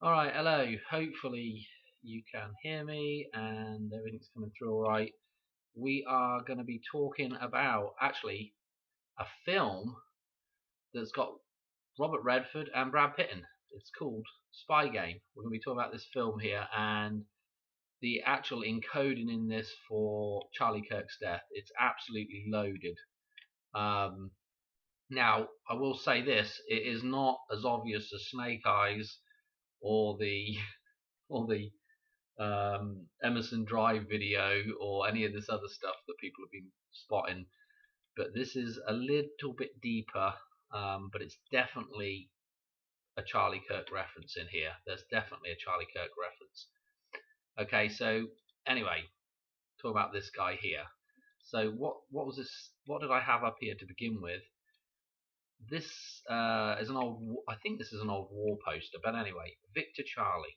Alright, hello. Hopefully you can hear me and everything's coming through alright. We are going to be talking about actually a film that's got Robert Redford and Brad Pitt in. It's called Spy Game. We're going to be talking about this film here and the actual encoding in this for Charlie Kirk's death. It's absolutely loaded. Um, Now, I will say this: it is not as obvious as Snake Eyes or the or the Emerson Drive video or any of this other stuff that people have been spotting. But this is a little bit deeper, but it's definitely a Charlie Kirk reference in here. There's definitely a Charlie Kirk reference. Okay, so anyway, talk about this guy here. So what was this? What did I have up here to begin with? This is an old. I think this is an old war poster, but anyway, Victor Charlie.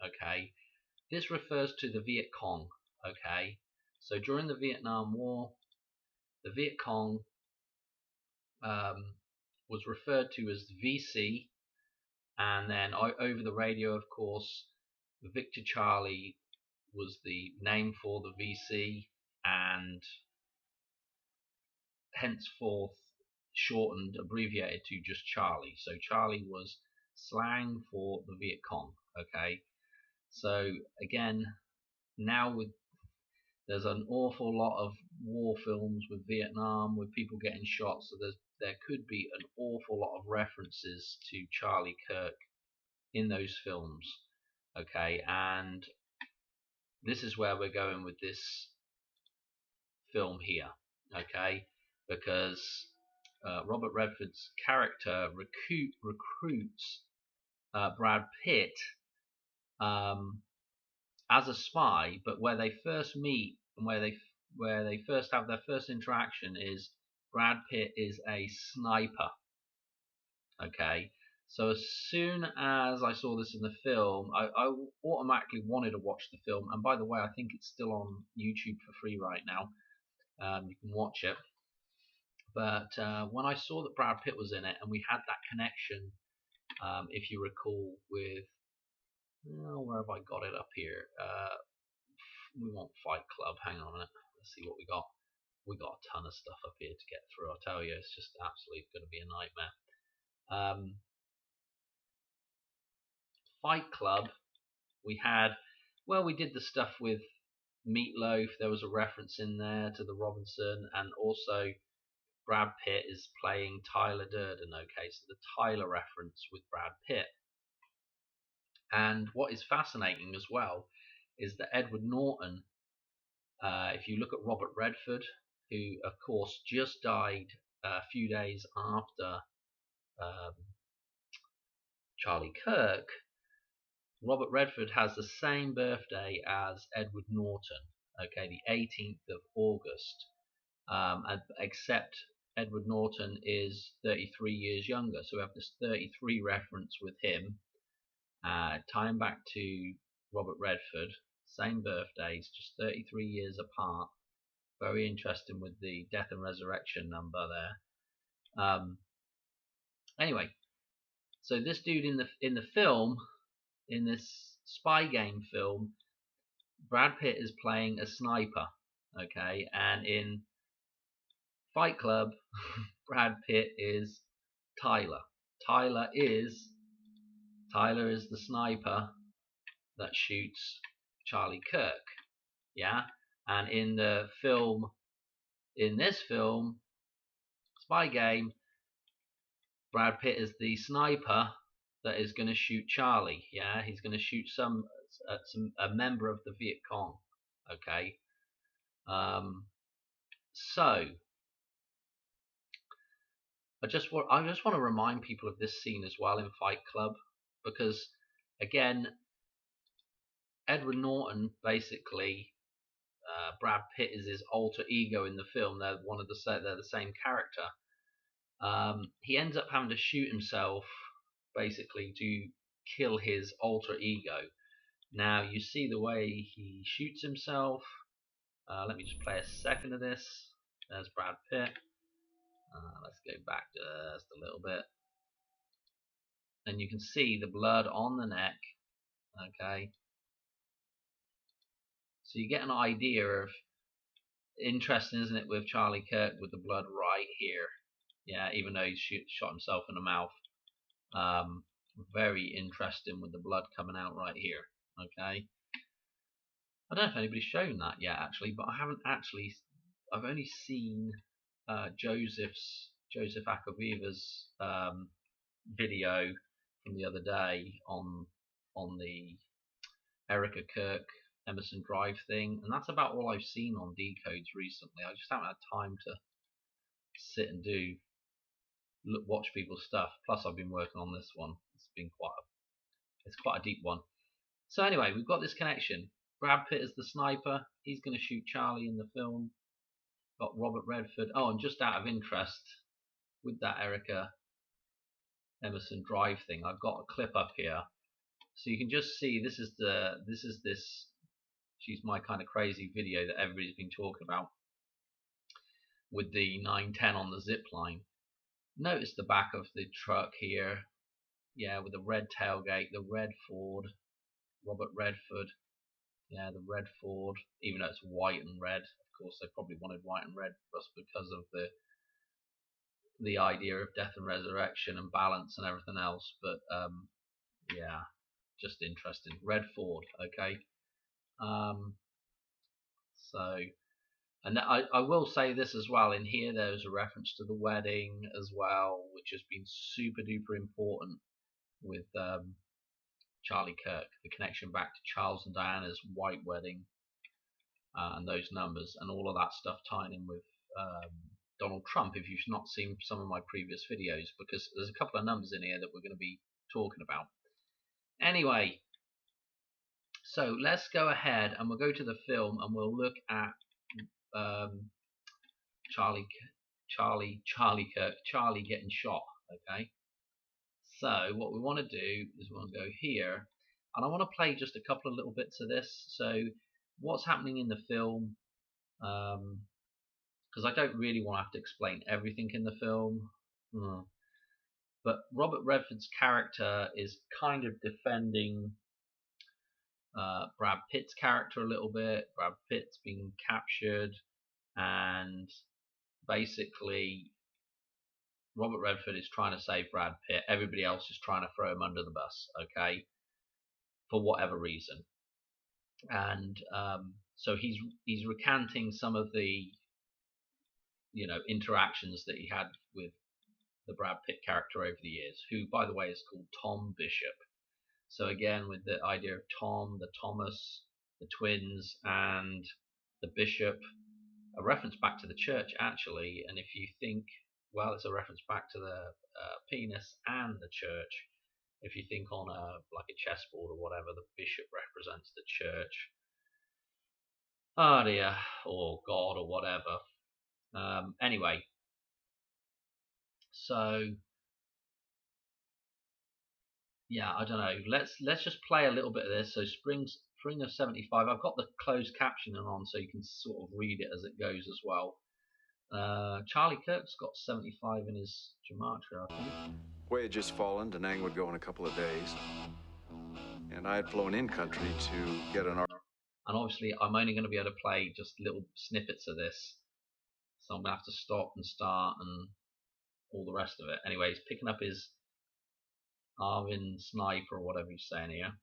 Okay, this refers to the Viet Cong. Okay, so during the Vietnam War, the Viet Cong um, was referred to as VC, and then over the radio, of course, Victor Charlie was the name for the VC, and henceforth shortened, abbreviated to just Charlie. So Charlie was slang for the Viet Cong. Okay, so again, now there's an awful lot of war films with Vietnam, with people getting shot, so there could be an awful lot of references to Charlie Kirk in those films. Okay, and this is where we're going with this film here. Okay, because Robert Redford's character recruits Brad Pitt um, as a spy, but where they first meet and where they first have their first interaction is Brad Pitt is a sniper. Okay, so as soon as I saw this in the film, I automatically wanted to watch the film. And by the way, I think it's still on YouTube for free right now. You can watch it. But when I saw that Brad Pitt was in it, and we had that connection, if you recall, with where have I got it up here? We want Fight Club. Hang on a minute. Let's see what we got. We got a ton of stuff up here to get through. I'll tell you, it's just absolutely going to be a nightmare. Fight Club. We had, well, we did the stuff with Meatloaf. There was a reference in there to the Robinson, and also Brad Pitt is playing Tyler Durden. Okay, so the Tyler reference with Brad Pitt. And what is fascinating as well is that Edward Norton, if you look at Robert Redford, who of course just died a few days after um, Charlie Kirk, Robert Redford has the same birthday as Edward Norton, okay, the 18th of August, except Edward Norton is 33 years younger, so we have this 33 reference with him, tying back to Robert Redford, same birthdays, just 33 years apart. Very interesting with the death and resurrection number there. Anyway, so this dude in the film, in this spy game film, Brad Pitt is playing a sniper. Okay, and in Fight Club, Brad Pitt is Tyler. Tyler is the sniper that shoots Charlie Kirk. Yeah, and in this film, Spy Game, Brad Pitt is the sniper that is going to shoot Charlie. Yeah, he's going to shoot a member of the Viet Cong. Okay, so I just want to remind people of this scene as well in Fight Club, because again, Edward Norton basically, Brad Pitt is his alter ego in the film. They're the same character. He ends up having to shoot himself basically to kill his alter ego. Now you see the way he shoots himself. Let me just play a second of this. There's Brad Pitt. Let's go back just a little bit. And you can see the blood on the neck Okay, so you get an idea of, interesting, isn't it, with Charlie Kirk with the blood right here. Yeah, even though he shot himself in the mouth. Um, very interesting with the blood coming out right here. Okay, I don't know if anybody's shown that yet actually, but I haven't actually. I've only seen Joseph Acoviva's video from the other day on the Erica Kirk Emerson Drive thing, and that's about all I've seen on Decodes recently. I just haven't had time to sit and watch people's stuff. Plus, I've been working on this one. It's quite a deep one. So anyway, we've got this connection. Brad Pitt is the sniper. He's going to shoot Charlie in the film. Got Robert Redford. Oh, and just out of interest, with that Erica Emerson Drive thing, I've got a clip up here, so you can just see this is this. She's my kind of crazy video that everybody's been talking about with the 910 on the zip line. Notice the back of the truck here, yeah, with the red tailgate, the red Ford, Robert Redford, yeah, the red Ford, even though it's white and red. Of course, they probably wanted white and red just because of the idea of death and resurrection and balance and everything else. But yeah, just interesting. Red Ford, okay. So, and I will say this as well. In here, there's a reference to the wedding as well, which has been super duper important with Charlie Kirk. The connection back to Charles and Diana's white wedding, and those numbers and all of that stuff tying in with Donald Trump. If you've not seen some of my previous videos, because there's a couple of numbers in here that we're going to be talking about. Anyway, so let's go ahead and we'll go to the film and we'll look at Charlie getting shot. Okay, so what we want to do is we want to go here, and I want to play just a couple of little bits of this. So what's happening in the film, because I don't really want to have to explain everything in the film. But Robert Redford's character is kind of defending Brad Pitt's character a little bit. Brad Pitt's been captured, and basically Robert Redford is trying to save Brad Pitt. Everybody else is trying to throw him under the bus, okay, for whatever reason. And so he's recanting some of the interactions that he had with the Brad Pitt character over the years, who, by the way, is called Tom Bishop. So again, with the idea of Tom, the Thomas, the twins, and the Bishop, a reference back to the church, actually. And if you think, well, it's a reference back to the penis and the church. If you think on like a chessboard or whatever, the bishop represents the church. Oh dear, or God, or whatever. Anyway, so yeah, I don't know. Let's just play a little bit of this. So spring of '75. I've got the closed captioning on, so you can sort of read it as it goes as well. Charlie Kirk's got 75 in his gematria, I think. Way had just fallen. Da Nang would go in a couple of days, and I had flown in country to get an. And obviously, I'm only going to be able to play just little snippets of this, so I'm going to have to stop and start and all the rest of it. Anyway, he's picking up his Arvin sniper or whatever he's saying here.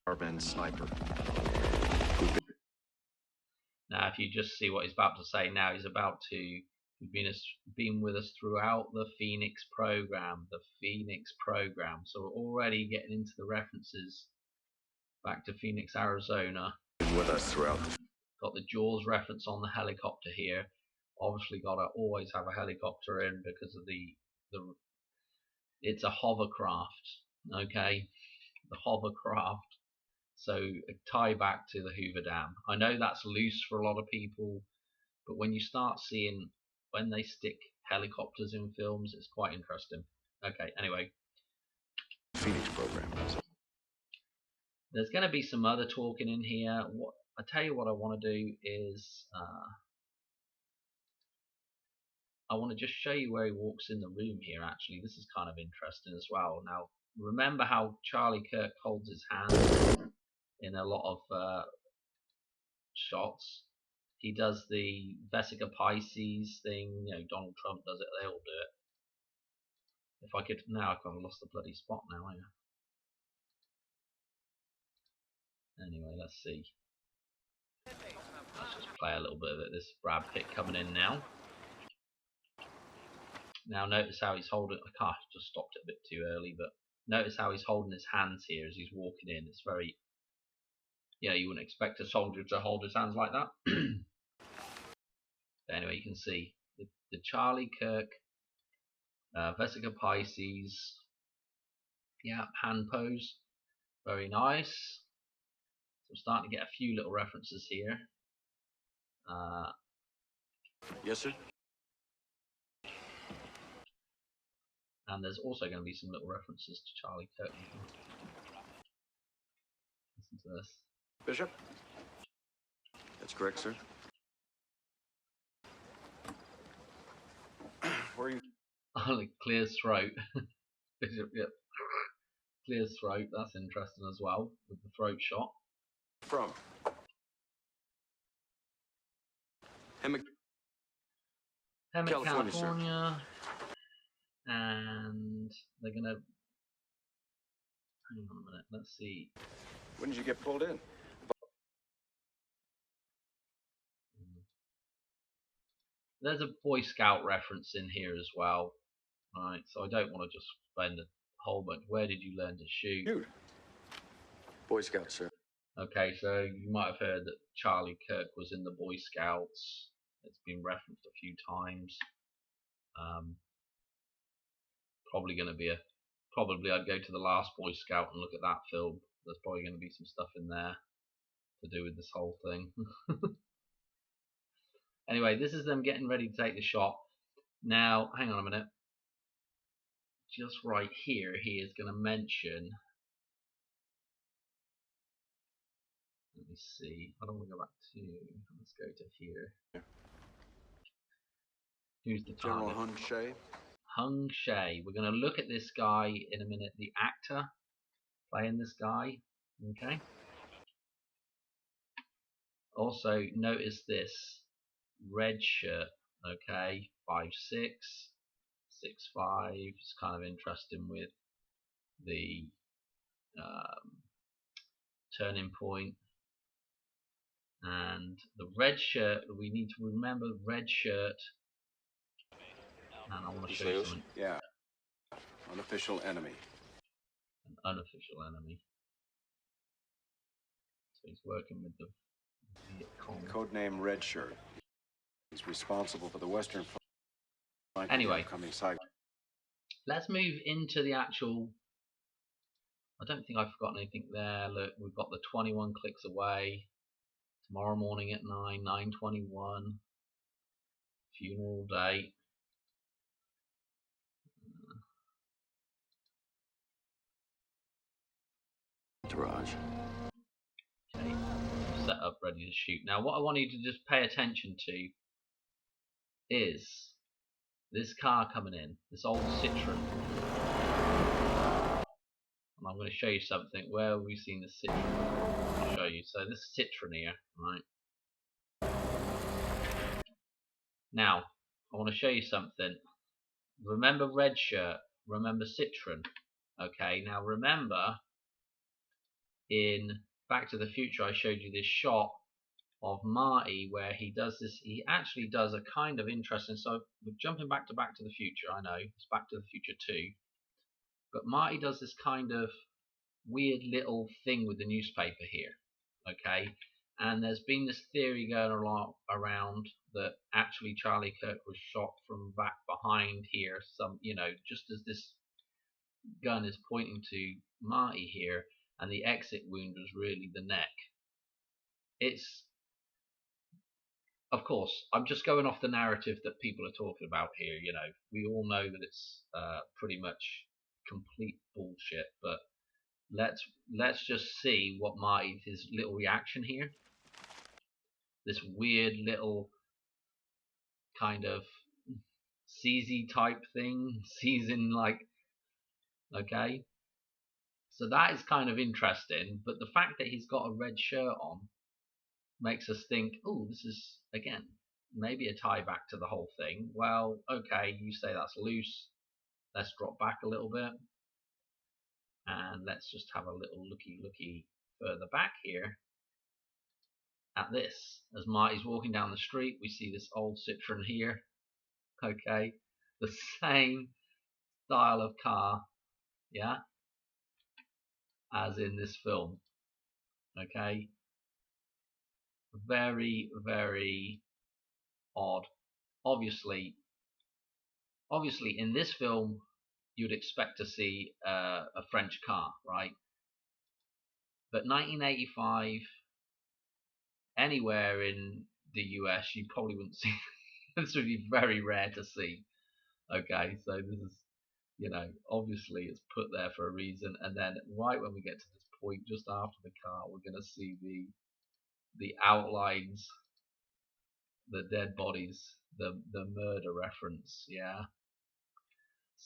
Arvin sniper. Now, if you just see what he's about to say now, he's about to. He's been with us throughout the Phoenix program. The Phoenix program. So we're already getting into the references back to Phoenix, Arizona. With us throughout. Got the Jaws reference on the helicopter here. Obviously, gotta always have a helicopter in because of the it's a hovercraft. Okay, the hovercraft. So a tie back to the Hoover Dam. I know that's loose for a lot of people, but when you start seeing when they stick helicopters in films, it's quite interesting. Okay, anyway. Phoenix program. There's going to be some other talking in here. I tell you what I want to do is I want to just show you where he walks in the room here. Actually, this is kind of interesting as well. Now, remember how Charlie Kirk holds his hand in a lot of shots. He does the Vesica Pisces thing. You know, Donald Trump does it. They all do it. If I could now, I've kind of lost the bloody spot now. Anyway, let's see. Let's just play a little bit of it. This Brad Pitt coming in now. Now notice how he's holding. I can't just stopped it a bit too early, but notice how he's holding his hands here as he's walking in. It's very, you know, you wouldn't expect a soldier to hold his hands like that. But anyway, you can see the Charlie Kirk, Vesica Pisces, yeah, hand pose, very nice. So I'm starting to get a few little references here. Yes, sir. And there's also going to be some little references to Charlie Kirk. Listen to this. Bishop? That's correct, sir. Where are you? Oh, clear throat. Bishop, yep. Clear throat, that's interesting as well, with the throat shot. From? Hemet, California. And they're gonna, hang on a minute, let's see. When did you get pulled in? There's a Boy Scout reference in here as well. Alright, so I don't want to just spend a whole bunch. Where did you learn to shoot? Shoot. Boy Scout, sir. Okay, so you might have heard that Charlie Kirk was in the Boy Scouts. It's been referenced a few times. Probably going to be probably I'd go to the last Boy Scout and look at that film. There's probably going to be some stuff in there to do with this whole thing. Anyway, this is them getting ready to take the shot. Now, hang on a minute. Just right here, he is going to mention. Let me see. I don't want to go back to. Let's go to here. Who's the target? General Hung Shea. Hung Shea. We're going to look at this guy in a minute. The actor playing this guy. Okay. Also, notice this red shirt. Okay, 5'6", 6'5". It's kind of interesting with the turning point. And the red shirt, we need to remember red shirt. And I want to show you something. Yeah. Unofficial enemy. An unofficial enemy. So he's working with the Viet Cong. Codename Red Shirt. He's responsible for the Western Front. Anyway, let's move into the actual. I don't think I've forgotten anything there. Look, we've got the 21 clicks away. Tomorrow morning at 9:21. Funeral date. Entourage. Okay, set up, ready to shoot. Now, what I want you to just pay attention to is this car coming in, this old Citroen. And I'm going to show you something. Where have we seen the Citroen? I'll show you. So this Citroen here, right? Now, I want to show you something. Remember red shirt. Remember Citroen. Okay, now remember in Back to the Future I showed you this shot of Marty where he does this. He actually does a kind of interesting. So we're jumping back to the Future. I know it's Back to the Future 2, but Marty does this kind of weird little thing with the newspaper here. Okay, and there's been this theory going around that actually Charlie Kirk was shot from back behind here. Some, you know, just as this gun is pointing to Marty here, and the exit wound was really the neck. It's, of course, I'm just going off the narrative that people are talking about here. You know, we all know that it's pretty much complete bullshit, but let's just see what his little reaction here. This weird little kind of CZ type thing, season like, okay. So that is kind of interesting. But the fact that he's got a red shirt on makes us think, oh, this is, again, maybe a tie back to the whole thing. Well, okay, you say that's loose. Let's drop back a little bit. And let's just have a little looky further back here at this. As Marty's walking down the street, we see this old Citroen here. Okay, the same style of car, yeah, as in this film. Okay, very, very odd. Obviously, in this film, you'd expect to see a French car, right? But 1985, anywhere in the US, you probably wouldn't see. This would be very rare to see. Okay, so this is, obviously it's put there for a reason. And then right when we get to this point, just after the car, we're going to see the outlines, the dead bodies, the murder reference. Yeah.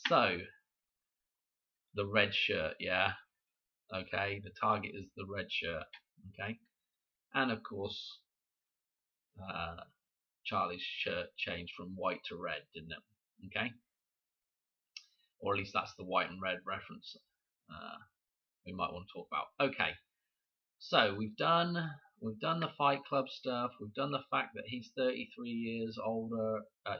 So the red shirt. Yeah. Okay. The target is the red shirt. Okay. And of course, uh, Charlie's shirt changed from white to red, didn't it? Okay. Or at least that's the white and red reference we might want to talk about. Okay. So we've done the Fight Club stuff. We've done the fact that he's 33 years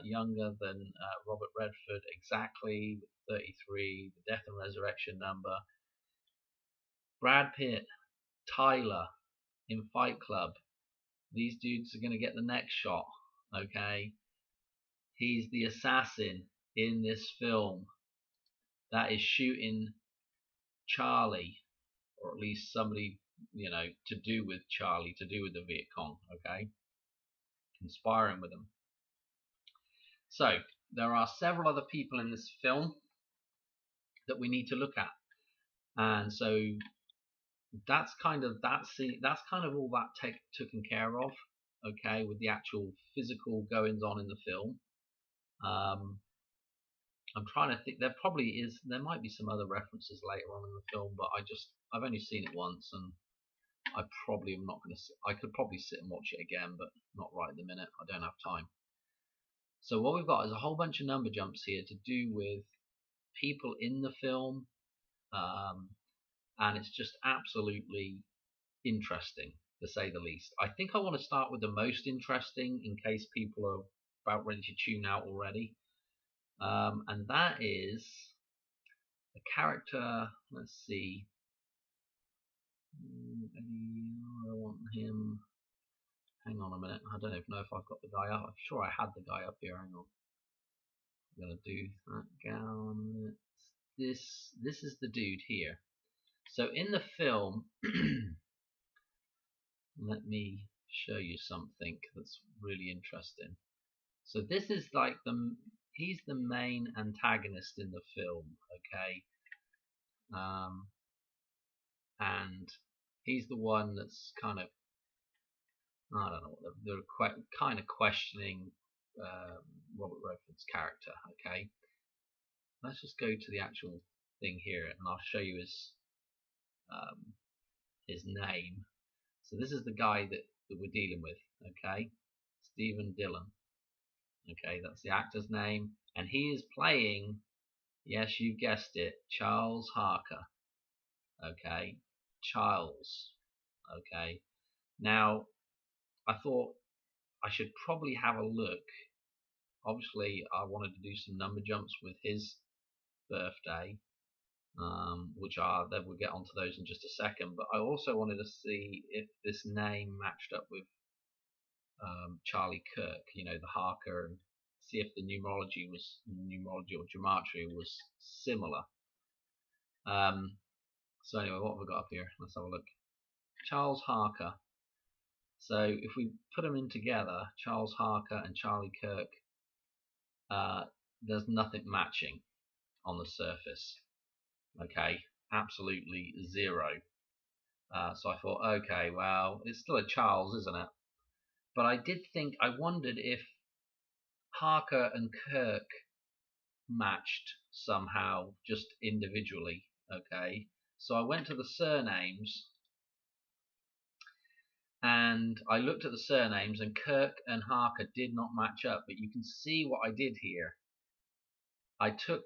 younger than Robert Redford, exactly 33, the death and resurrection number. Brad Pitt, Tyler in Fight Club. These dudes are going to get the next shot. Okay, he's the assassin in this film that is shooting Charlie, or at least somebody to do with Charlie, to do with the Viet Cong, okay? Conspiring with them. So, there are several other people in this film that we need to look at. And so that's kind of all that taken care of, okay, with the actual physical goings on in the film. I'm trying to think. There might be some other references later on in the film, but I've only seen it once, and I probably am not going to. I could probably sit and watch it again, but not right at the minute. I don't have time. So what we've got is a whole bunch of number jumps here to do with people in the film, and it's just absolutely interesting, to say the least. I think I want to start with the most interesting, in case people are about ready to tune out already, and that is a character. Let's see. I want him. Hang on a minute. I don't even know if I've got the guy up. I'm sure I had the guy up here. Hang on. I'm gonna do that down. This is the dude here. So in the film, let me show you something that's really interesting. So this is like he's the main antagonist in the film, okay? And he's the one that's kind of, I don't know, they're kind of questioning Robert Redford's character. Okay, let's just go to the actual thing here, and I'll show you his name. So this is the guy that we're dealing with. Okay, Stephen Dillon. Okay, that's the actor's name, and he is playing. Yes, you guessed it, Charles Harker. Okay, Charles. Okay, now I thought I should probably have a look. Obviously, I wanted to do some number jumps with his birthday, then we'll get onto those in just a second. But I also wanted to see if this name matched up with Charlie Kirk, the Harker, and see if the numerology or gematria was similar. So anyway, what have we got up here? Let's have a look. Charles Harker. So if we put them in together, Charles Harker and Charlie Kirk, there's nothing matching on the surface. Okay, absolutely zero. So I thought, okay, well, it's still a Charles, isn't it? But I wondered if Harker and Kirk matched somehow, just individually. Okay, So I went to the surnames and I looked at the surnames, and Kirk and Harker did not match up. But you can see what I did here. I took,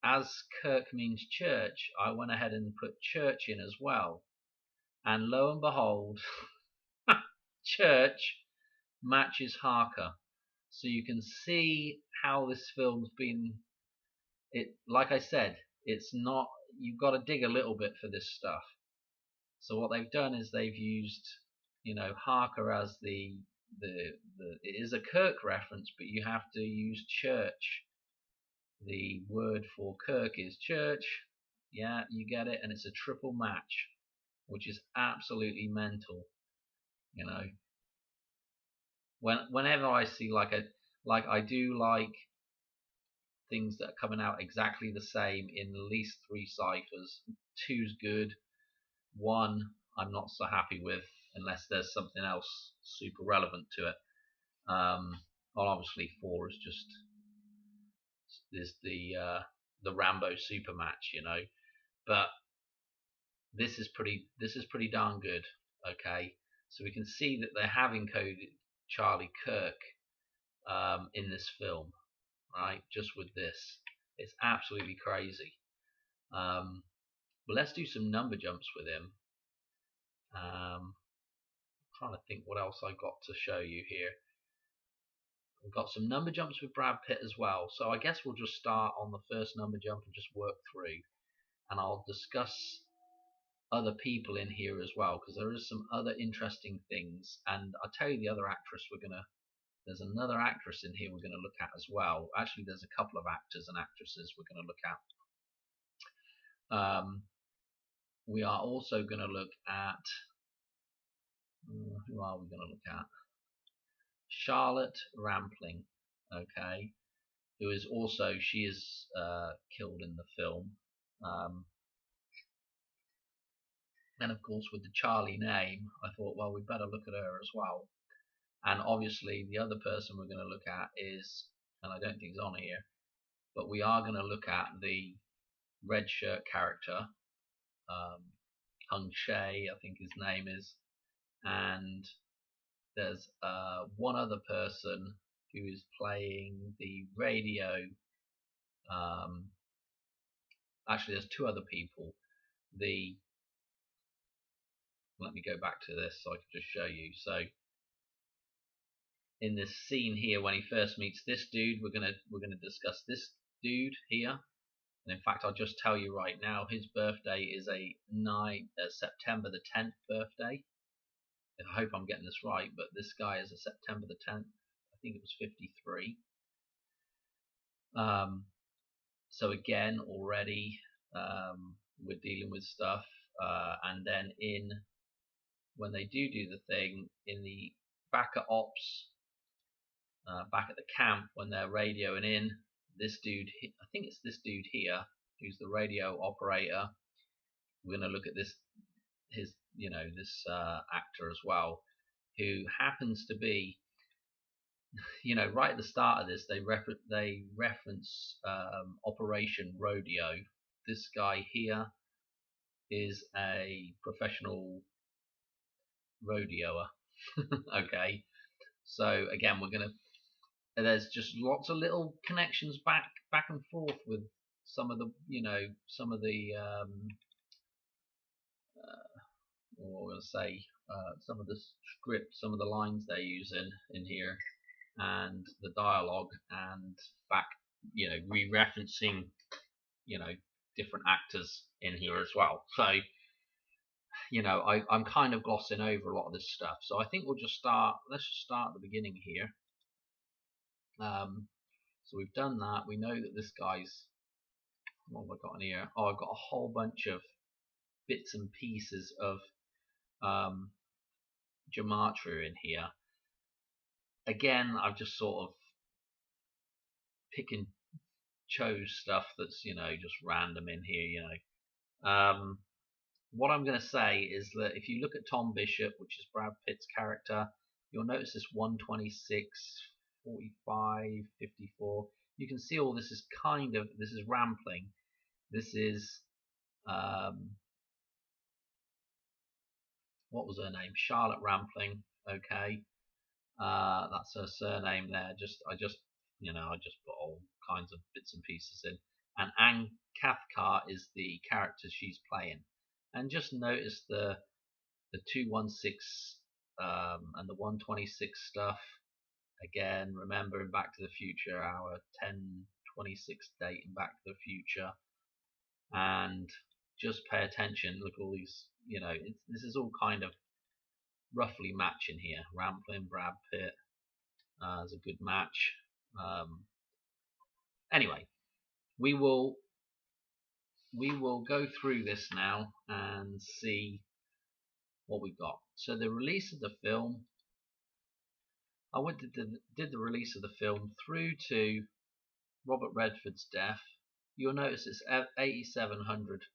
as Kirk means church, I went ahead and put church in as well. And lo and behold, church matches Harker. So you can see how this film's been. It, like I said, it's not. You've got to dig a little bit for this stuff. So what they've done is they've used, Harker as the. It is a Kirk reference, but you have to use church. The word for Kirk is church. Yeah, you get it, and it's a triple match, which is absolutely mental. You know, whenever I see like I do like things that are coming out exactly the same in at least 3 ciphers. Two's good. One I'm not so happy with unless there's something else super relevant to it. Well, obviously 4 is the Rambo super match, but this is pretty darn good. Okay, so we can see that they have encoded Charlie Kirk in this film, right? Just with this, it's absolutely crazy. But let's do some number jumps with him. I'm trying to think what else I got to show you here. We've got some number jumps with Brad Pitt as well. So I guess we'll just start on the first number jump and just work through. And I'll discuss other people in here as well, because there is some other interesting things. And I'll tell you the other actress there's another actress in here we're going to look at as well. Actually, there's a couple of actors and actresses we're going to look at. We are also going to look at, who are we going to look at? Charlotte Rampling, okay, who is also, she is killed in the film. And of course, with the Charlie name, I thought, well, we better look at her as well. And obviously, the other person we're going to look at is, and I don't think it's on here, but we are going to look at the red shirt character, Hung Shea, I think his name is, and there's one other person who is playing the radio. Actually, there's 2 other people. Let me go back to this so I can just show you. So in this scene here, when he first meets this dude, we're gonna discuss this dude here. And in fact, I'll just tell you right now, his birthday is September the 10th birthday. I hope I'm getting this right, but this guy is a September the 10th. I think it was 53. So again, already we're dealing with stuff, and then when they do the thing in the back at ops, back at the camp when they're radioing in, this dude, I think it's this dude here, who's the radio operator. We're going to look at this actor as well, who happens to be, right at the start of this, they reference Operation Rodeo. This guy here is a professional rodeoer. Okay, so again, there's just lots of little connections back and forth with some of the what we're going to say, some of the script, some of the lines they're using in here, and the dialogue, and back, re-referencing, different actors in here as well. So, I'm kind of glossing over a lot of this stuff. So I think let's just start at the beginning here. So we've done that. We know that this guy's, what have I got in here? Oh, I've got a whole bunch of bits and pieces of gematria in here. Again, I've just sort of pick and chose stuff that's, just random in here, What I'm going to say is that if you look at Tom Bishop, which is Brad Pitt's character, you'll notice this 126, 45, 54. You can see all this is this is Rampling. This is what was her name? Charlotte Rampling. Okay, that's her surname there. I just put all kinds of bits and pieces in. And Anne Cathcart is the character she's playing. And just notice the 216 and the 126 stuff. Again, remember in Back to the Future, our 1026 date in Back to the Future, and just pay attention. Look at all these, this is all kind of roughly matching here. Rampling, Brad Pitt is a good match. Anyway, we will go through this now and see what we've got. So the release of the film, did the release of the film through to Robert Redford's death. You'll notice it's 8,700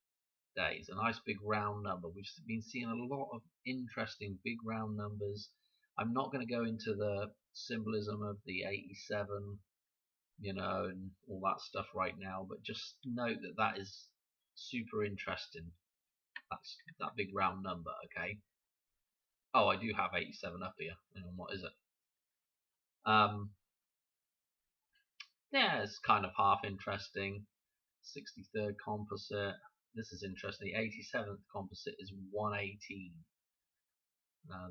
days, a nice big round number. We've been seeing a lot of interesting big round numbers. I'm not going to go into the symbolism of the 87, and all that stuff right now, but just note that is super interesting. That's that big round number, okay? Oh, I do have 87 up here. And what is it? Yeah, it's kind of half interesting. 63rd composite. This is interesting. The 87th composite is 118.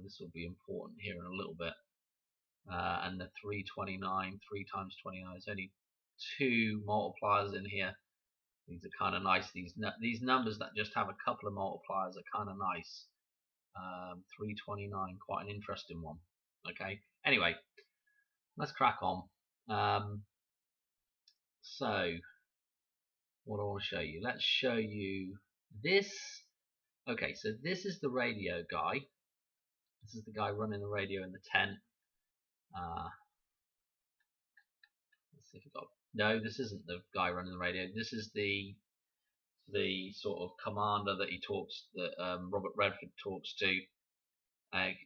This will be important here in a little bit. And the 329, 3 times 29 is only 2 multipliers in here. These are kind of nice. These numbers that just have a couple of multipliers are kind of nice. 329, quite an interesting one. Okay. Anyway, let's crack on. So, what I want to show you? Let's show you this. Okay, so this is the radio guy. This is the guy running the radio in the tent. Let's see if we got. No, this isn't the guy running the radio. This is the sort of commander that Robert Redford talks to,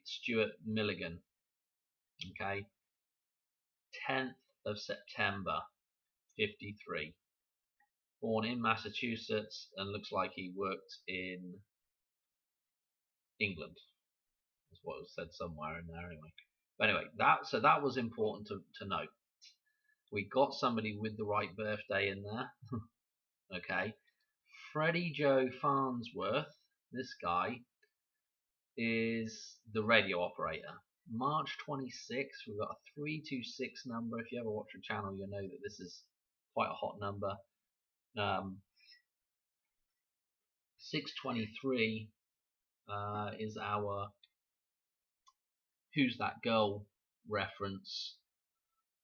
Stuart Milligan. Okay, 10th of September, 53. Born in Massachusetts, and looks like he worked in England. That's what was said somewhere in there anyway. But anyway, that was important to note. We got somebody with the right birthday in there. Okay. Freddie Joe Farnsworth, this guy, is the radio operator. March 26th, we've got a 326 number. If you ever watch the channel, you'll know that this is quite a hot number. 623 is our Who's That Girl reference.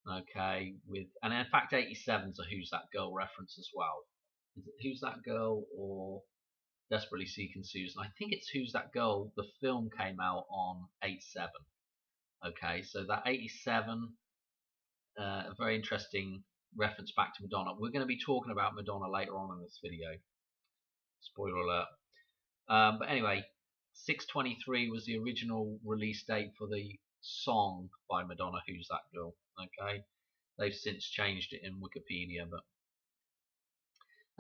Okay, and in fact 87 is a Who's That Girl reference as well. Is it Who's That Girl or Desperately Seeking Susan? I think it's Who's That Girl. The film came out on 87. Okay, so that 87, a very interesting reference back to Madonna. We're going to be talking about Madonna later on in this video. Spoiler alert. But anyway, 623 was the original release date for the song by Madonna, Who's That Girl? Okay, they've since changed it in Wikipedia, but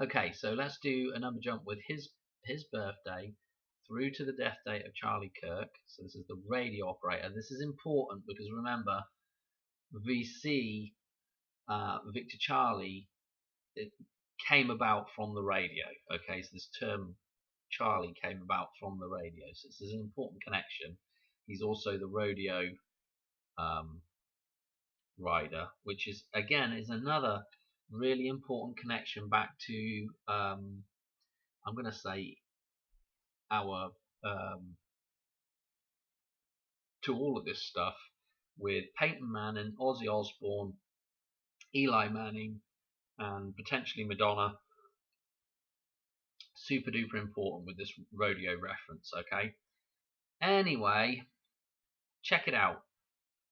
okay, so let's do a number jump with his birthday through to the death date of Charlie Kirk. So this is the radio operator. This is important because remember, VC, Victor Charlie, it came about from the radio. Okay, so this term Charlie came about from the radio. So this is an important connection. He's also the rodeo rider, which is again is another really important connection back to I'm going to say our to all of this stuff with Peyton Manning, Ozzy Osbourne, Eli Manning, and potentially Madonna. Super duper important with this rodeo reference. Okay. Anyway, check it out.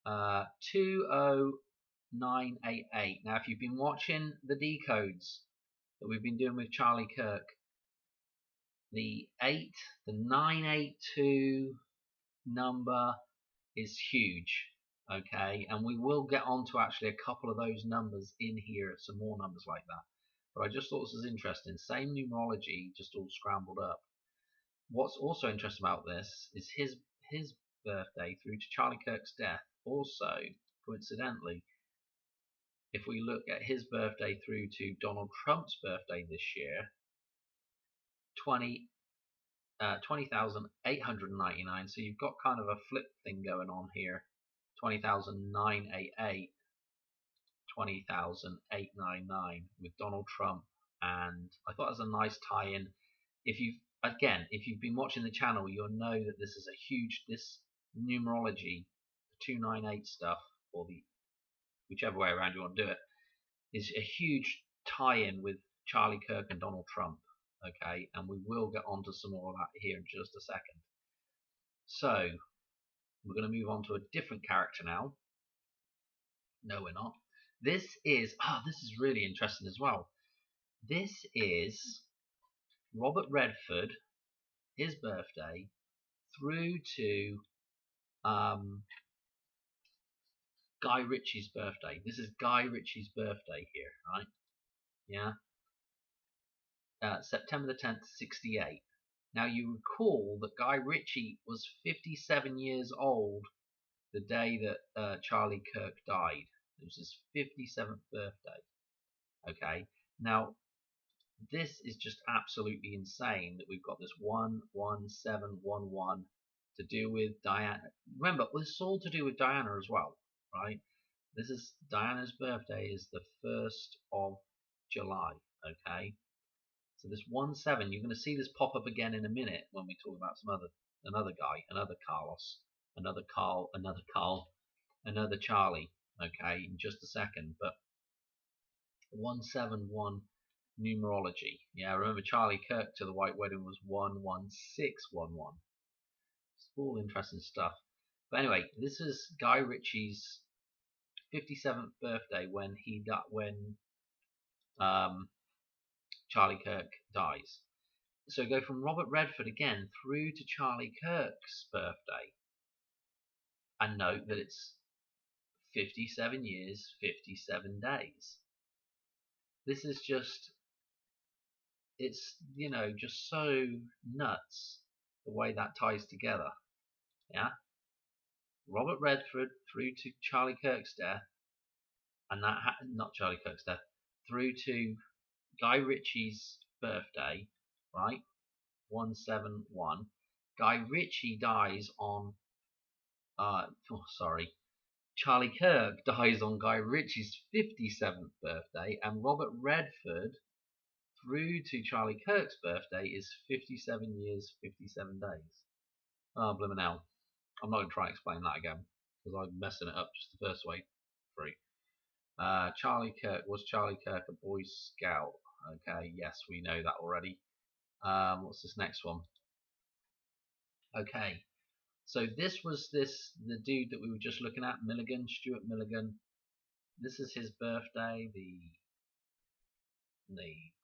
20988. Now, if you've been watching the decodes that we've been doing with Charlie Kirk, the 982 number is huge. Okay, and we will get on to actually a couple of those numbers in here, some more numbers like that. But I just thought this was interesting. Same numerology, just all scrambled up. What's also interesting about this is his birthday through to Charlie Kirk's death. Also, coincidentally, if we look at his birthday through to Donald Trump's birthday this year, 20 20,899. So you've got kind of a flip thing going on here. 20,988, 20,899 with Donald Trump, and I thought it was a nice tie-in. If you've been watching the channel, you'll know that this numerology, the 298 stuff, or the whichever way around you want to do it, is a huge tie-in with Charlie Kirk and Donald Trump. Okay, and we will get onto some more of that here in just a second. So we're going to move on to a different character now. No, we're not. This is really interesting as well. This is Robert Redford, his birthday, through to Guy Ritchie's birthday. This is Guy Ritchie's birthday here, right? Yeah. September the 10th, 68. Now you recall that Guy Ritchie was 57 years old the day that Charlie Kirk died. It was his 57th birthday. Okay. Now this is just absolutely insane that we've got this 11711 to do with Diana. Remember, this is all to do with Diana as well, right? This is Diana's birthday is the 1st of July. Okay. So this 17, you're going to see this pop up again in a minute when we talk about another guy, another Carlos, another Carl, another Charlie. Okay, in just a second. But 171 numerology. Yeah, remember Charlie Kirk to the White Wedding was 11611. It's all interesting stuff. But anyway, this is Guy Ritchie's 57th birthday when Charlie Kirk dies. So go from Robert Redford again through to Charlie Kirk's birthday, and note that it's 57 years, 57 days. This is it's just so nuts the way that ties together. Yeah, Robert Redford through to Charlie Kirk's death, and not Charlie Kirk's death, through to Guy Ritchie's birthday, right? 171. Guy Ritchie dies on Charlie Kirk dies on Guy Ritchie's 57th birthday, and Robert Redford through to Charlie Kirk's birthday is 57 years, 57 days. Oh, blimmin' hell. I'm not going to try and explain that again, because I'm messing it up just the first way through. Charlie Kirk, was Charlie Kirk a Boy Scout? Okay, yes, we know that already. What's this next one? Okay, so this was the dude that we were just looking at, Milligan, Stuart Milligan. This is his birthday, the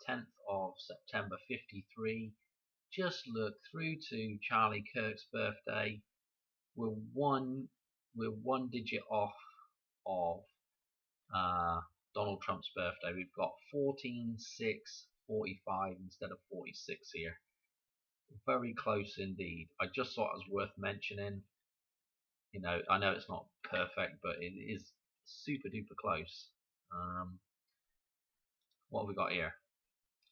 10th of September 53. Just look through to Charlie Kirk's birthday. We're one digit off of Donald Trump's birthday. We've got 14/6/45 instead of 46 here. Very close indeed. I just thought it was worth mentioning. I know it's not perfect, but it is super duper close. What have we got here?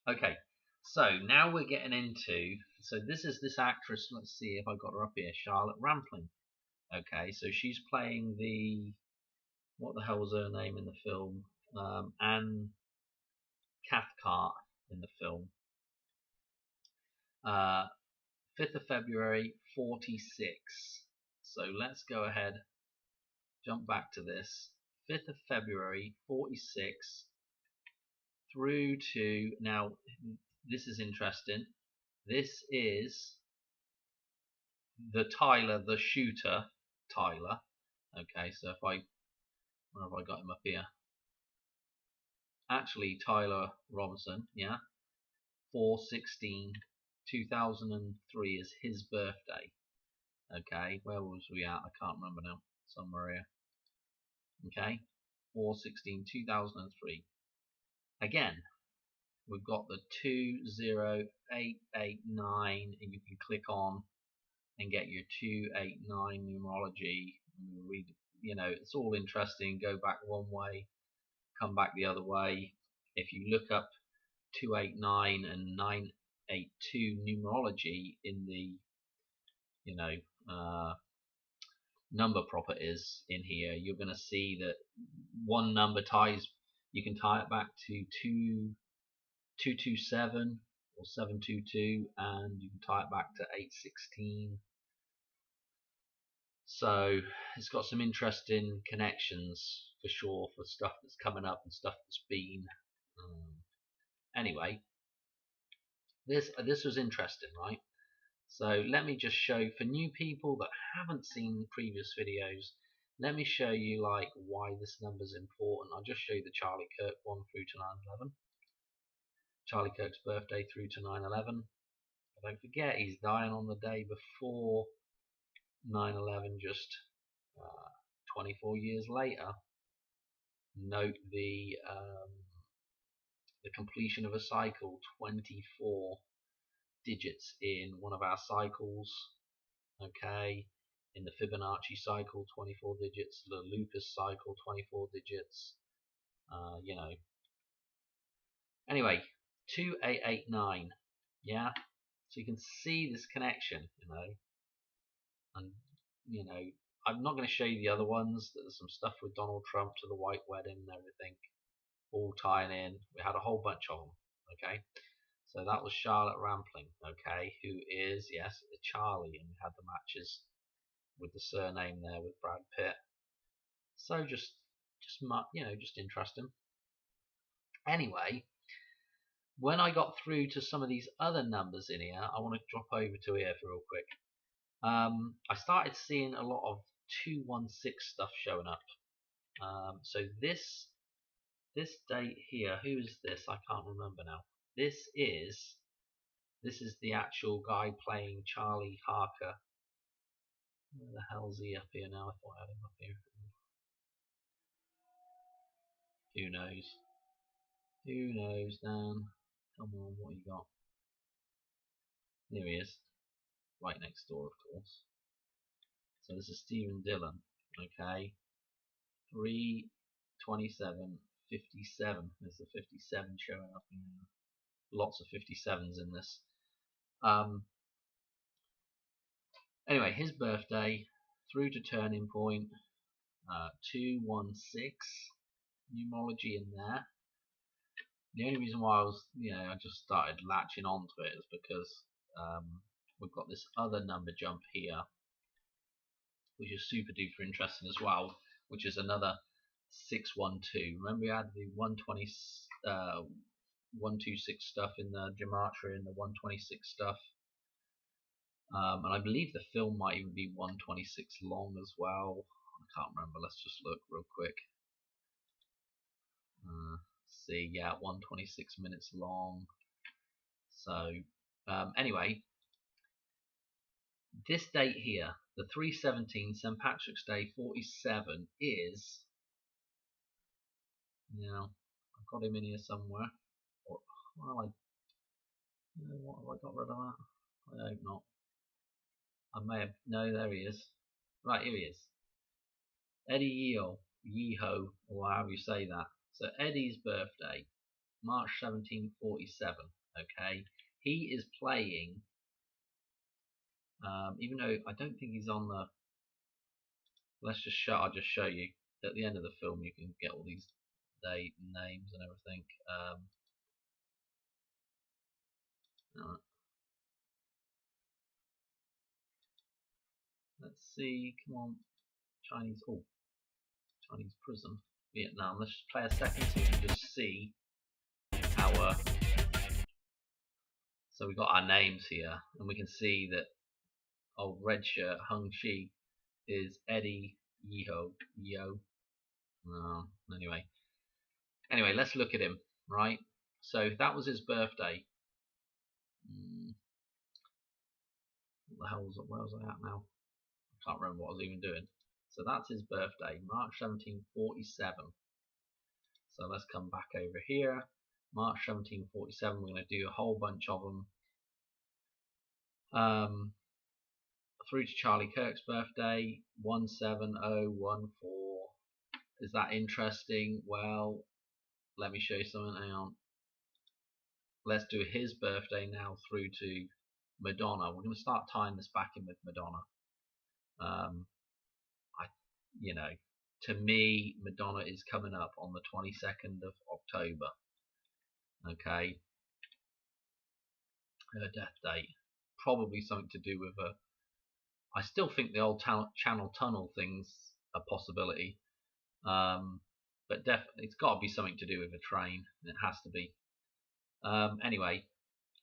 Okay, so now we're getting into. So this is this actress. Let's see if I got her up here. Charlotte Rampling. Okay, so she's playing what the hell was her name in the film? Anne Cathcart in the film. 5th of February 46. So let's go ahead, jump back to this. 5th of February 46 through to now. This is interesting. This is the Tyler, the shooter, Tyler. Okay, so where have I got him up here? Actually, Tyler Robinson, yeah. 4/16/2003 is his birthday. Okay, where was we at? I can't remember now. Somewhere here. Okay, 4/16/2003. Again, we've got the 20889, and you can click on and get your 289 numerology. Read, it's all interesting. Go back one way, come back the other way. If you look up 289 and 982 numerology in the number properties in here, you're going to see that one number you can tie it back to 227 or 722, and you can tie it back to 816. So it's got some interesting connections for sure, for stuff that's coming up and stuff that's been. Anyway, this was interesting, right? So let me just show, for new people that haven't seen previous videos, let me show you like why this number is important. I'll just show you the Charlie Kirk one through to 9/11. Charlie Kirk's birthday through to 9/11. Don't forget, he's dying on the day before 9/11, just 24 years later. Note the completion of a cycle, 24 digits in one of our cycles. Okay, in the Fibonacci cycle, 24 digits. The Lucas cycle, 24 digits. Anyway, 2889. Yeah, so you can see this connection, and I'm not going to show you the other ones. There's some stuff with Donald Trump to the White Wedding and everything, all tying in. We had a whole bunch of them. Okay, so that was Charlotte Rampling. Okay, who is, yes, Charlie, and we had the matches with the surname there with Brad Pitt. So just interesting. Anyway, when I got through to some of these other numbers in here, I want to drop over to here for real quick. I started seeing a lot of 216 stuff showing up. So this date here, who is this? I can't remember now. This is the actual guy playing Charlie Harker. Where the hell's he up here now? I thought I had him up here. Who knows? Who knows, Dan? Come on, what you got? There he is. Right next door, of course. So this is Stephen Dillon. Okay. 3/27/57. There's the 57 showing up in there. Lots of 57s in this. Anyway, his birthday through to turning point, 216 numerology in there. The only reason why I just started latching onto it is because we've got this other number jump here, which is super duper interesting as well, which is another 612. Remember we had the 126 stuff in the gematria and the 126 stuff, and I believe the film might even be 126 long as well. I can't remember. Let's just look real quick. See, yeah, 126 minutes long. So anyway, this date here, the 3/17, St. Patrick's Day 47, is, I've got him in here somewhere. Well, what have I got rid of that? I hope not. I may have. No, there he is. Right, here he is. Eddie Yeho, or however you say that. So Eddie's birthday, March 1747. Okay, he is playing. Even though I don't think he's on the. I'll just show you. At the end of the film, you can get all these date names and everything. Right. Let's see. Come on, Chinese. Oh, Chinese prison, Vietnam. Let's just play a second so we can just see our. So we've got our names here, and we can see that old red shirt Hung Chi is Eddie Yeho. Anyway, let's look at him. Right. So that was his birthday. Where was I at now? I can't remember what I was even doing. So that's his birthday, March 1747. So let's come back over here. March 1747. We're going to do a whole bunch of them. Through to Charlie Kirk's birthday, 17014. Is that interesting? Well, let me show you something. Hang on. Let's do his birthday now through to Madonna. We're going to start tying this back in with Madonna. You know, to me, Madonna is coming up on the 22nd of October. Okay, her death date, probably something to do with her. I still think the old Channel Tunnel thing's a possibility, but definitely it's got to be something to do with a train. It has to be. Anyway,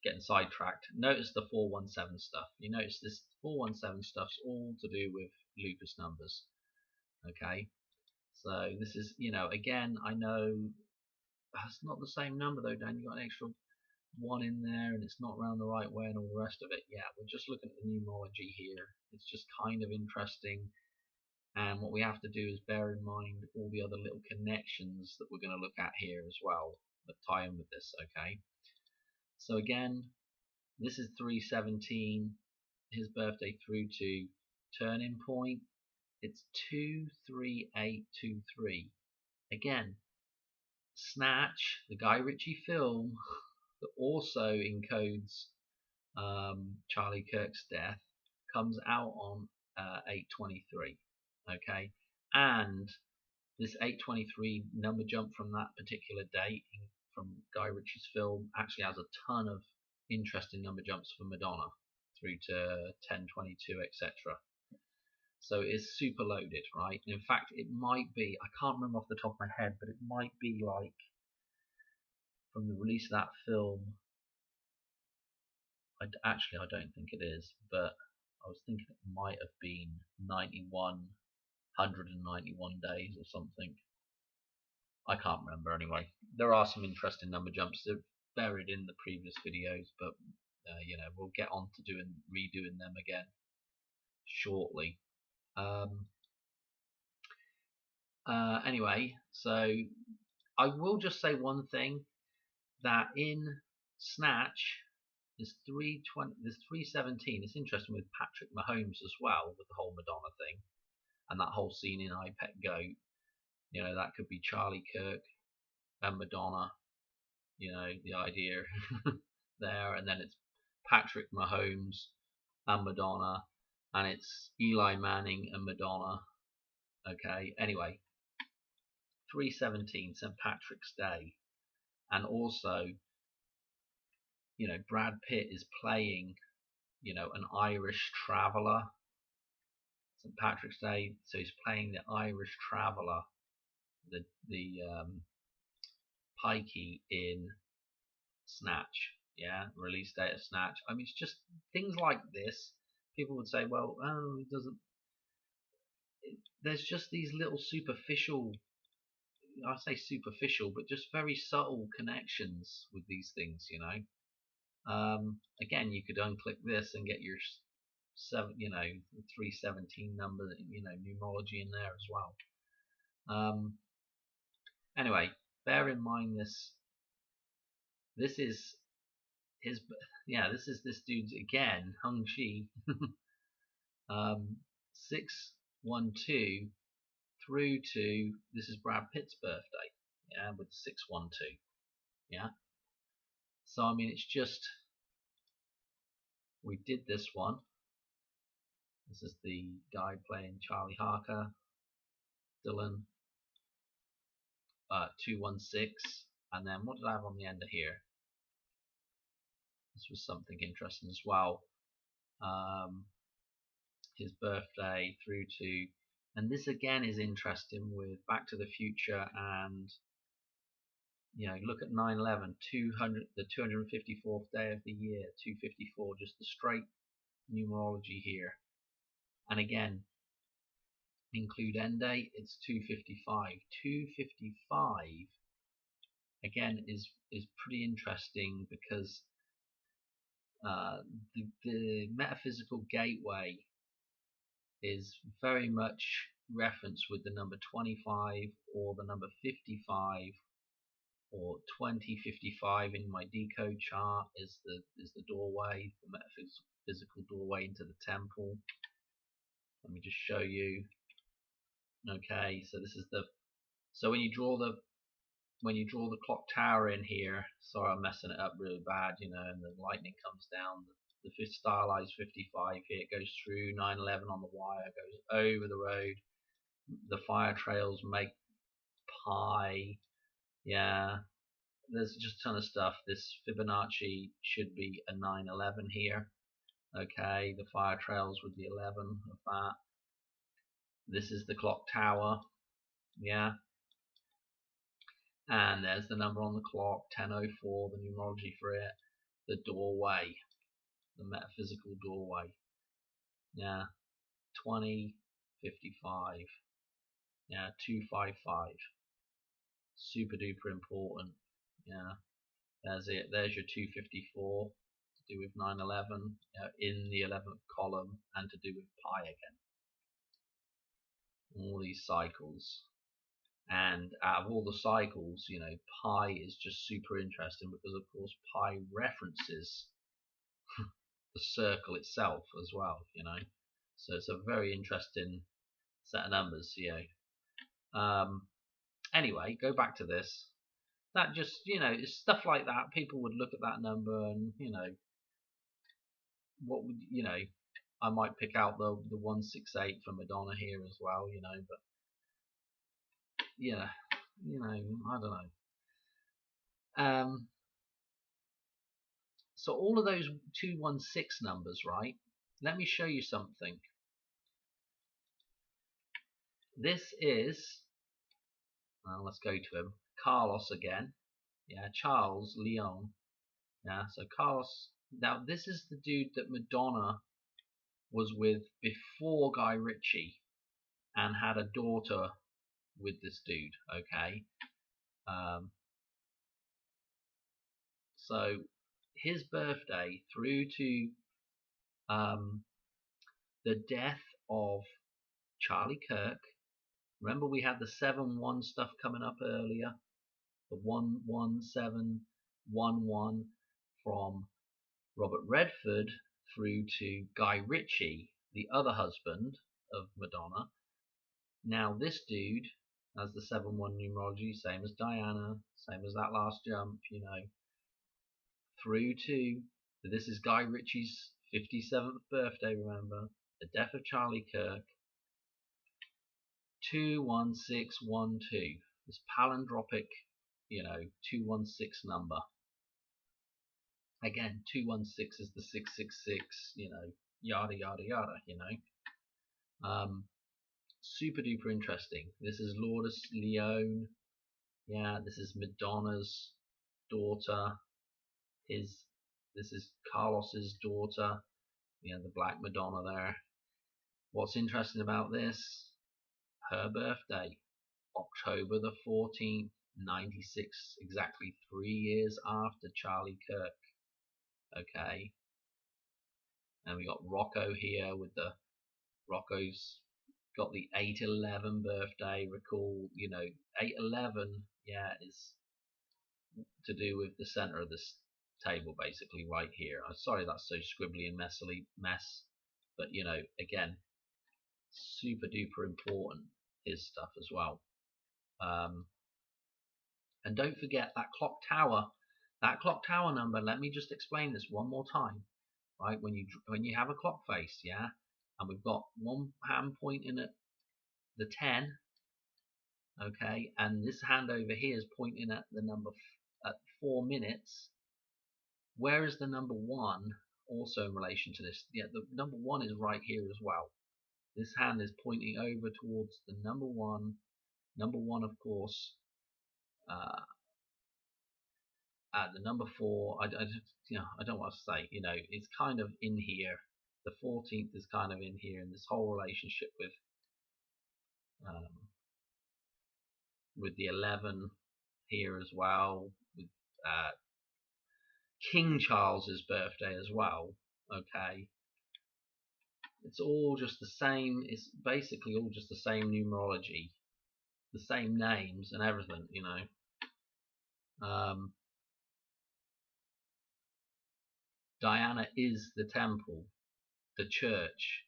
getting sidetracked. Notice the 417 stuff. You notice this 417 stuff's all to do with Lucas numbers. Okay, so this is, you know, again, I know it's not the same number though, Dan. You got an extra one in there, and it's not round the right way, and all the rest of it. Yeah, we're just looking at the numerology here. It's just kind of interesting, and what we have to do is bear in mind all the other little connections that we're going to look at here as well that tie in with this. Okay, so again, this is 317, his birthday through to turning point. It's 23823. Again, Snatch, the Guy Ritchie film that also encodes Charlie Kirk's death, comes out on 8/23. Okay, and this 8/23 number jump from that particular date from Guy Ritchie's film actually has a ton of interesting number jumps for Madonna through to 10/22, etc. So it's super loaded, right? In fact, it might be, I can't remember off the top of my head, but it might be like from the release of that film. I don't think it is, but I was thinking it might have been 191 days or something. I can't remember anyway. There are some interesting number jumps that are buried in the previous videos, but you know, we'll get on to redoing them again shortly. Anyway, so I will just say one thing, that in Snatch there's 317. It's interesting with Patrick Mahomes as well, with the whole Madonna thing and that whole scene in I Pet Goat. You know, that could be Charlie Kirk and Madonna. You know, the idea there, and then it's Patrick Mahomes and Madonna, and it's Eli Manning and Madonna. Okay, anyway, 317, St. Patrick's Day, and also, you know, Brad Pitt is playing, you know, an Irish traveller. St. Patrick's Day, so he's playing the Irish traveller, the pikey in Snatch. Yeah, release date of Snatch. I mean, it's just things like this. People would say, well, oh, it doesn't. There's just these little superficial, I say superficial, but just very subtle connections with these things, you know. Again, you could unclick this and get your 317 number, you know, numerology in there as well. Anyway, bear in mind this. This is his. Yeah, this is this dude's again, Hung Chi. 612 through to, this is Brad Pitt's birthday. Yeah, with 612. Yeah. So I mean, it's just, we did this one. This is the guy playing Charlie Harker, Dylan. 216, and then what did I have on the end of here? This was something interesting as well. His birthday through to, and this again is interesting with Back to the Future, and you know, look at 9/11, the 254th day of the year, 254, just the straight numerology here, and again, include end date, it's 255. 255 again is pretty interesting because the metaphysical gateway is very much referenced with the number 25 or the number 55 or 2055 in my decode chart is the doorway, the metaphysical doorway into the temple. Let me just show you. Okay, so this is so when you draw the clock tower in here, sorry I'm messing it up really bad, and the lightning comes down. The stylized 55 here, it goes through 911 on the wire, goes over the road. The fire trails make pi. Yeah, there's just a ton of stuff. This Fibonacci should be a 911 here. Okay, the fire trails with the 11 of that. This is the clock tower. Yeah, and there's the number on the clock, 10:04, the numerology for it. The doorway, the metaphysical doorway. Yeah, 2055. Yeah, 255. Super duper important. Yeah, there's it. There's your 254 to do with 911, in the 11th column, and to do with pi again. All these cycles. And out of all the cycles, pi is just super interesting because, of course, pi references the circle itself as well, So it's a very interesting set of numbers, Anyway, go back to this. That just, it's stuff like that. People would look at that number and, what would, I might pick out the 168 for Madonna here as well, but yeah, I don't know. So all of those 216 numbers, right? Let me show you something. This is, let's go to him, Carlos again. Yeah, Charles Leon. Yeah, so Carlos. Now this is the dude that Madonna was with before Guy Ritchie, and had a daughter with this dude. Okay. So his birthday through to the death of Charlie Kirk. Remember we had the 7-1 stuff coming up earlier, the 11711 from Robert Redford through to Guy Ritchie, the other husband of Madonna. Now this dude has the 7-1 numerology, same as Diana, same as that last jump, through to, this is Guy Ritchie's 57th birthday, remember, the death of Charlie Kirk, 21612, this palindromic, 216 number. Again, 216 is the 666, yada yada yada, super duper interesting. This is Lourdes Leone. Yeah, this is Madonna's daughter. This is Carlos's daughter. The Black Madonna there. What's interesting about this? Her birthday, October the 14th, 96, exactly 3 years after Charlie Kirk. Okay. And we got Rocco here with Rocco's got the 8/11 birthday. Recall, 8/11, is to do with the center of this table, basically right here. I'm sorry that's so scribbly and mess, but again, super duper important, his stuff as well. And don't forget that clock tower number. Let me just explain this one more time. Right, when you have a clock face, and we've got one hand pointing at the 10, okay, and this hand over here is pointing at the number at 4 minutes. Where is the number 1 also in relation to this? Yeah, the number 1 is right here as well. This hand is pointing over towards the number 1. Number 1, of course, the number 4. I don't want to say. It's kind of in here. The 14th is kind of in here in this whole relationship with the 11 here as well, with King Charles's birthday as well. Okay, it's all just the same. It's basically all just the same numerology, the same names and everything. Um, Diana is the temple, the church.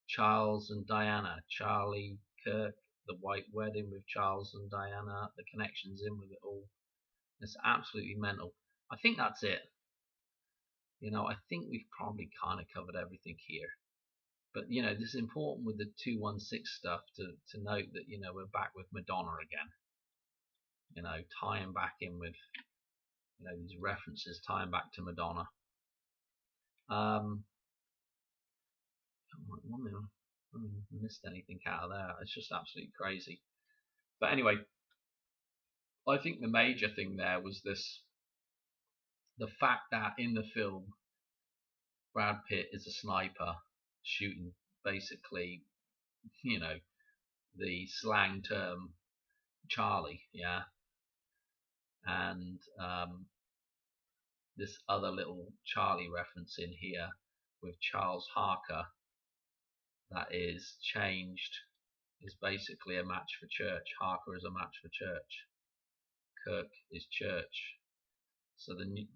Charles and Diana, Charlie Kirk, the white wedding with Charles and Diana, the connections in with it all. It's absolutely mental. I think that's it. I think we've probably kind of covered everything here. But this is important with the 216 stuff to note that we're back with Madonna again. Tying back in with these references, tying back to Madonna. I missed anything out of there. It's just absolutely crazy. But anyway, I think the major thing there was the fact that in the film Brad Pitt is a sniper shooting basically, the slang term Charlie, yeah, and this other little Charlie reference in here with Charles Harker that is changed, is basically a match for church. Harker is a match for church. Kirk is church. So the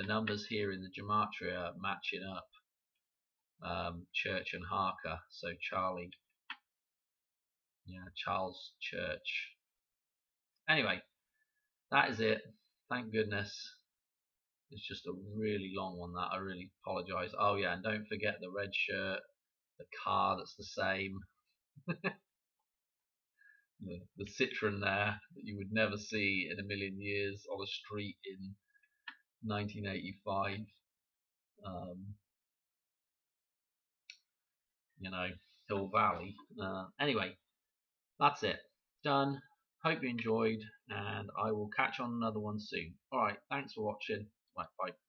numbers here in the gematria are matching up, church and Harker. So Charlie, Charles Church. Anyway, that is it. Thank goodness. It's just a really long one. That I really apologise. Oh yeah, and don't forget the red shirt, the car that's the same, the Citroen there that you would never see in a million years on a street in 1985. Um, Hill Valley. Anyway, that's it. Done. Hope you enjoyed, and I will catch on another one soon. Alright, thanks for watching. Right, bye.